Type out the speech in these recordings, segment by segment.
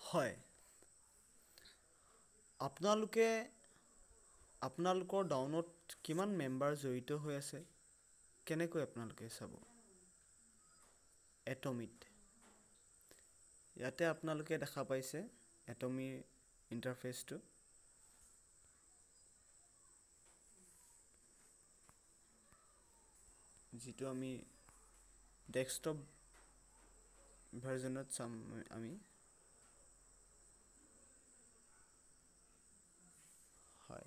হয়, আপোনালোকৰ ডাউনত কিমান মেম্বাৰ জড়িত হৈ আছে কেনেকৈ আপোনালোকে চাব এটমিত ইয়াতে আপোনালোকে দেখা পাইছে এটমিৰ ইণ্টাৰফেচটো যিটো আমি ডেস্কটপ ভাৰ্জনত চাম আমি হয়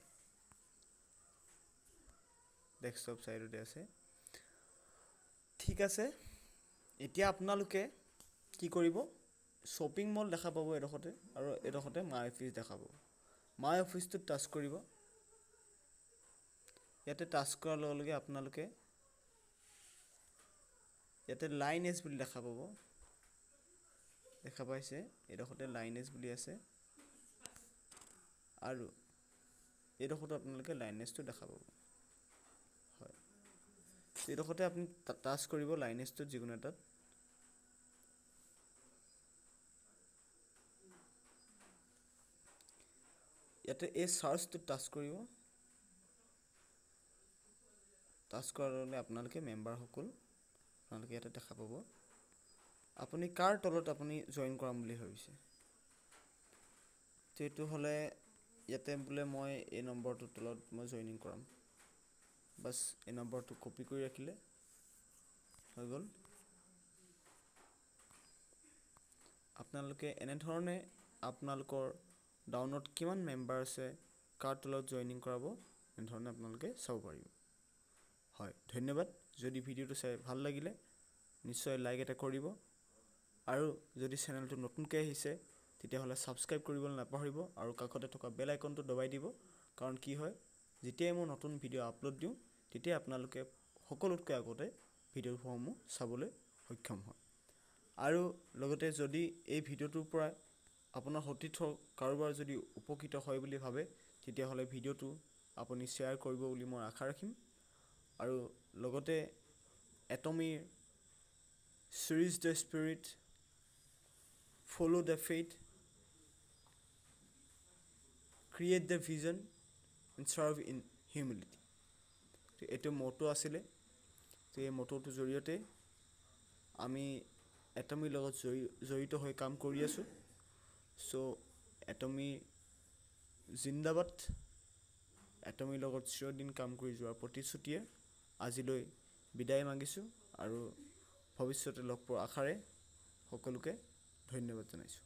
ডেস্কটপ সাইডতে আছে ঠিক আছে এতিয়া আপোনালোকে কি কৰিব শ্বপিং মল দেখা পাব এডখতে আৰু এডখতে মাই অফিচ দেখাব মাই অফিচটো টাচ কৰিব ইয়াতে টাচ কৰাৰ লগে লগে আপোনালোকে ইয়াতে লাইনেজ বুলি দেখা পাব দেখা পাইছে এডখতে লাইনেজ বুলি আছে আৰু এডখতে আপোনালোকে লাইনেজটো দেখা পাব হয় এডখতে আপুনি টাচ কৰিব লাইনেজটো যিকোনো এটাত ইয়াতে এই সাৰ্চটো টাচ কৰিব টাচ কৰাৰ লগে আপোনালোকে মেম্বাৰ সকল আপোনালোকে ইয়াতে দেখা পাব আপুনি কাৰ তলত আপুনি জয়েন কৰাম বুলি ভাবিছে তেটো হলে ইয়াতে বোলে মই এই নম্বৰটো তলত মই জয়েনিং কৰাম বাস এই নম্বৰটো কপি কৰি ৰাখিলে হৈ গল আপোনালোকে এনে ধৰণে আপোনালোকৰ ডাউনত কিমান মেম্বাৰ আছে কাৰ তলত জয়েনিং কৰাব এনে ধৰণে আপোনালোকে চাব পাৰিব হয় ধন্যবাদ যদি ভিডিওটো চাই ভাল লাগিলে নিশ্চয় লাইক এটা কৰিব আৰু যদি চেনেলটো নতুনকৈ আহিছে তেতিয়া হলে সাবস্ক্ৰাইব কৰিবলৈ নাপাহৰিব আৰু কাষতে থকা বেল আইকনটো দবাই দিব কাৰণ কি হয় যেতিয়াই মই নতুন ভিডিও আপলোড দিওঁ তেতিয়া আপোনালোকে সকলোতকৈ আগতে ভিডিওসমূহ চাবলৈ সক্ষম হয় আৰু লগতে যদি এই ভিডিওটোৰ পৰা আপোনাৰ সতীৰ্থ কাৰোবাৰ যদি উপকৃত হয় বুলি ভাবে তেতিয়া হলে ভিডিওটো আপুনি শ্বেয়াৰ কৰিব বুলি মই আশা ৰাখিম আৰু লগতে এটমিৰ Series the spirit, follow the faith, create the vision and serve in humility. এটো মটো আছিলে তো এই মটোৰ জৰিয়তে আমি এটমিৰ লগত জড়িত হৈ কাম কৰি আছো সো এটমি জিন্দাবাদ এটমিৰ লগত চিৰদিন কাম কৰি যোৱাৰ প্ৰতিশ্ৰুতিয়ে আজিলৈ বিদায় মাগিছো আৰু ভৱিষ্যতে লগ পোৱাৰ আশাৰে সকলোকে ধন্যবাদ জনাইছো